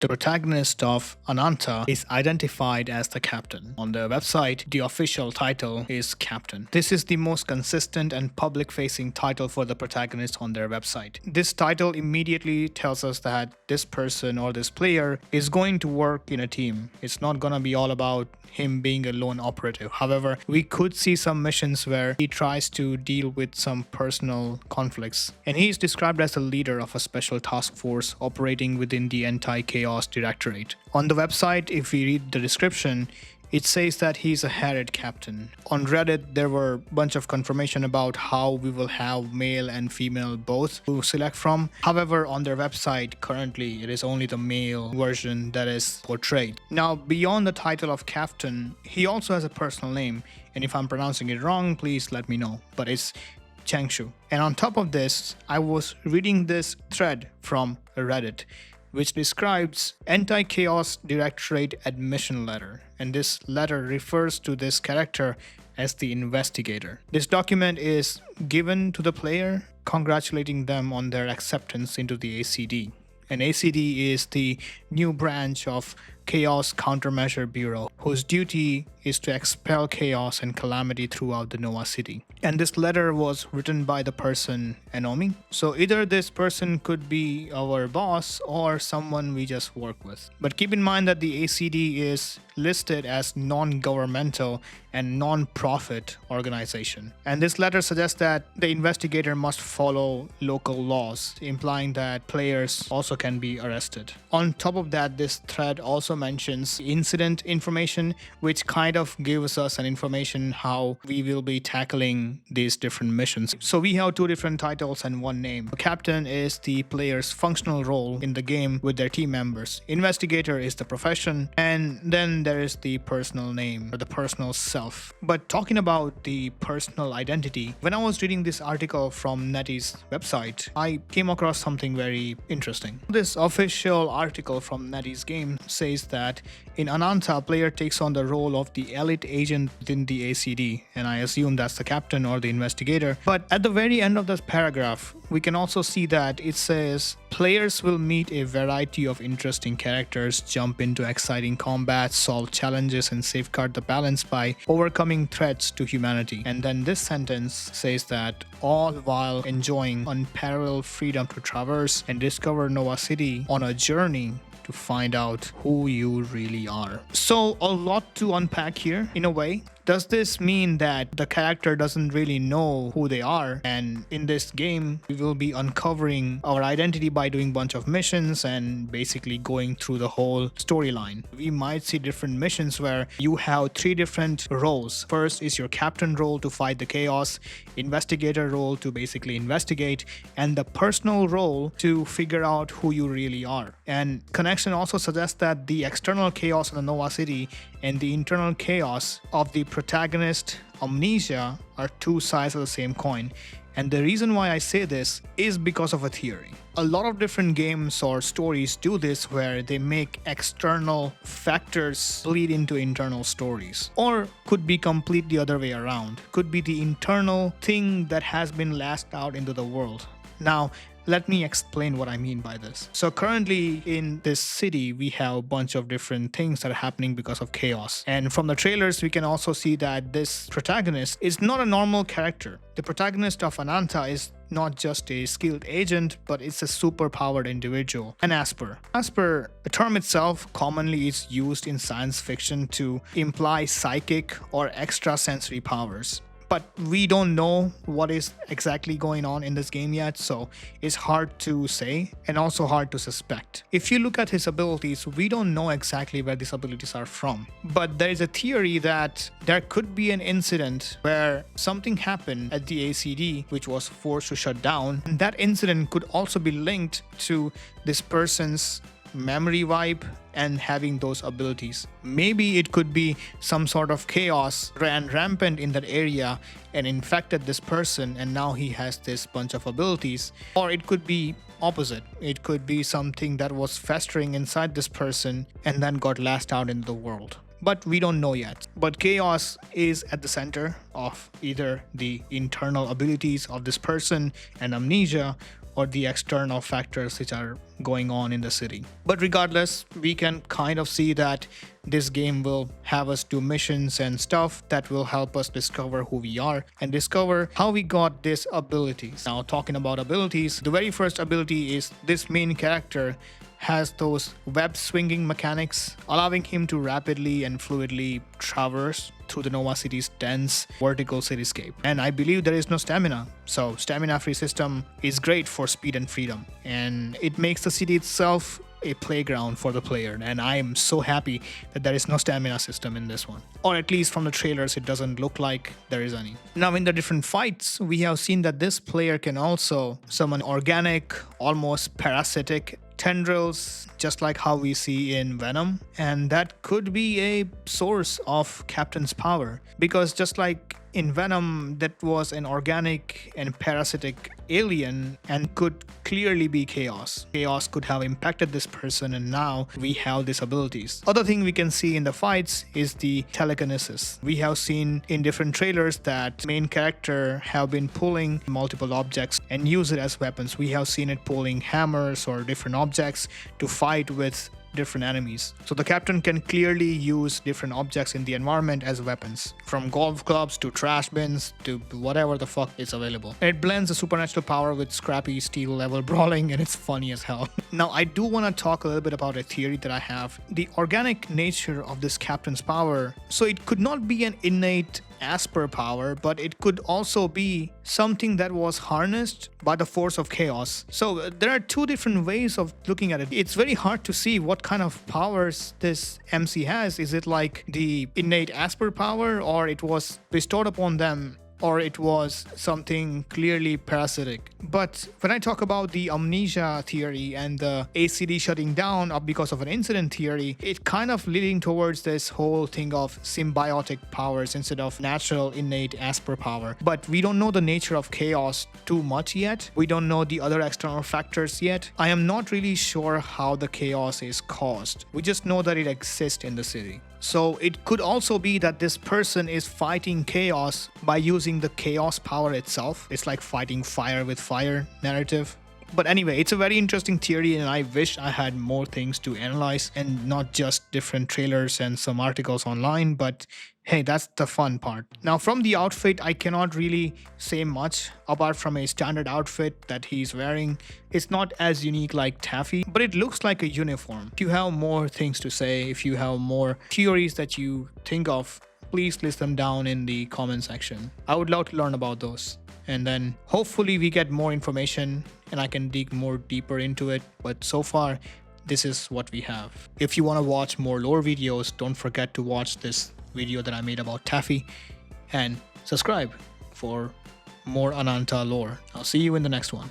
The protagonist of Ananta is identified as the captain. On their website, the official title is Captain. This is the most consistent and public-facing title for the protagonist on their website. This title immediately tells us that this person or this player is going to work in a team. It's not gonna be all about him being a lone operative. However, we could see some missions where he tries to deal with some personal conflicts. And he is described as the leader of a special task force operating within the anti-chaos directorate. On the website, if we read the description, it says that he's a Harried captain. On Reddit, there were a bunch of confirmation about how we will have male and female both to select from. However, on their website, currently, it is only the male version that is portrayed. Now, beyond the title of captain, he also has a personal name. And if I'm pronouncing it wrong, please let me know. But it's Changshu. And on top of this, I was reading this thread from Reddit, which describes Anti-Chaos Directorate admission letter, and this letter refers to this character as the investigator. This document is given to the player, congratulating them on their acceptance into the ACD. And ACD is the new branch of Chaos Countermeasure Bureau, whose duty is to expel chaos and calamity throughout the Nova City. And this letter was written by the person Anomi. So either this person could be our boss or someone we just work with. But keep in mind that the ACD is listed as non-governmental and non-profit organization. And this letter suggests that the investigator must follow local laws, implying that players also can be arrested. On top of that, this thread also mentions incident information, which kind of gives us an information how we will be tackling these different missions. So we have two different titles and one name. The captain is the player's functional role in the game with their team members. Investigator is the profession, and then there is the personal name or the personal self. But talking about the personal identity, when I was reading this article from Netty's website, I came across something very interesting. This official article from Netty's game says that in Ananta, a player takes on the role of the elite agent within the ACD, and I assume that's the captain or the investigator. But at the very end of this paragraph, we can also see that it says players will meet a variety of interesting characters, jump into exciting combat, solve challenges, and safeguard the balance by overcoming threats to humanity. And then this sentence says that all while enjoying unparalleled freedom to traverse and discover Nova City on a journey to find out who you really are. So a lot to unpack here in a way. Does this mean that the character doesn't really know who they are? And in this game, we will be uncovering our identity by doing a bunch of missions and basically going through the whole storyline. We might see different missions where you have three different roles. First is your captain role to fight the chaos, investigator role to basically investigate, and the personal role to figure out who you really are. And Connection also suggests that the external chaos in the Nova City and the internal chaos of the protagonist Amnesia are two sides of the same coin. And the reason why I say this is because of a theory. A lot of different games or stories do this where they make external factors bleed into internal stories. Or could be completely the other way around. Could be the internal thing that has been lashed out into the world. Now, let me explain what I mean by this. So currently in this city, we have a bunch of different things that are happening because of chaos. And from the trailers, we can also see that this protagonist is not a normal character. The protagonist of Ananta is not just a skilled agent, but it's a super-powered individual, an Asper. Asper, the term itself, commonly is used in science fiction to imply psychic or extrasensory powers. But we don't know what is exactly going on in this game yet, so it's hard to say and also hard to suspect. If you look at his abilities, we don't know exactly where these abilities are from. But there is a theory that there could be an incident where something happened at the ACD which was forced to shut down. And that incident could also be linked to this person's memory wipe and having those abilities. Maybe it could be some sort of chaos ran rampant in that area and infected this person, and now he has this bunch of abilities. Or it could be opposite. It could be something that was festering inside this person and then got lashed out into the world. But we don't know yet. But chaos is at the center of either the internal abilities of this person and amnesia, or the external factors which are going on in the city. But regardless, we can kind of see that this game will have us do missions and stuff that will help us discover who we are and discover how we got these abilities. Now, talking about abilities, the very first ability is this main character has those web swinging mechanics, allowing him to rapidly and fluidly traverse through the Nova City's dense vertical cityscape. And I believe there is no stamina, so stamina-free system is great for speed and freedom, and it makes the city itself a playground for the player, and I am so happy that there is no stamina system in this one, or at least from the trailers it doesn't look like there is any. Now, in the different fights, we have seen that this player can also summon organic, almost parasitic tendrils, just like how we see in Venom, and that could be a source of Captain's power, because just like in Venom, that was an organic and parasitic alien and could clearly be Chaos. Chaos could have impacted this person, and now we have these abilities. Other thing we can see in the fights is the telekinesis. We have seen in different trailers that main character have been pulling multiple objects and use it as weapons. We have seen it pulling hammers or different objects to fight with different enemies. So the captain can clearly use different objects in the environment as weapons, from golf clubs to trash bins to whatever the fuck is available. It blends the supernatural power with scrappy steel level brawling, and it's funny as hell. Now, I do want to talk a little bit about a theory that I have. The organic nature of this captain's power, so it could not be an innate Asper power, but it could also be something that was harnessed by the force of chaos. So there are two different ways of looking at it. It's very hard to see what kind of powers this MC has. Is it like the innate Asper power, or it was bestowed upon them, or it was something clearly parasitic? But when I talk about the amnesia theory and the ACD shutting down because of an incident theory, it kind of leading towards this whole thing of symbiotic powers instead of natural innate Asper power. But we don't know the nature of chaos too much yet. We don't know the other external factors yet. I am not really sure how the chaos is caused. We just know that it exists in the city. So it could also be that this person is fighting chaos by using the chaos power itself. It's like fighting fire with fire narrative. But anyway, it's a very interesting theory, and I wish I had more things to analyze and not just different trailers and some articles online, but hey, that's the fun part. Now, from the outfit, I cannot really say much apart from a standard outfit that he's wearing. It's not as unique like Taffy, but it looks like a uniform. If you have more things to say, if you have more theories that you think of, please list them down in the comment section. I would love to learn about those. And then hopefully we get more information and I can dig more deeper into it. But so far, this is what we have. If you want to watch more lore videos, don't forget to watch this video that I made about Taffy and subscribe for more Ananta lore. I'll see you in the next one.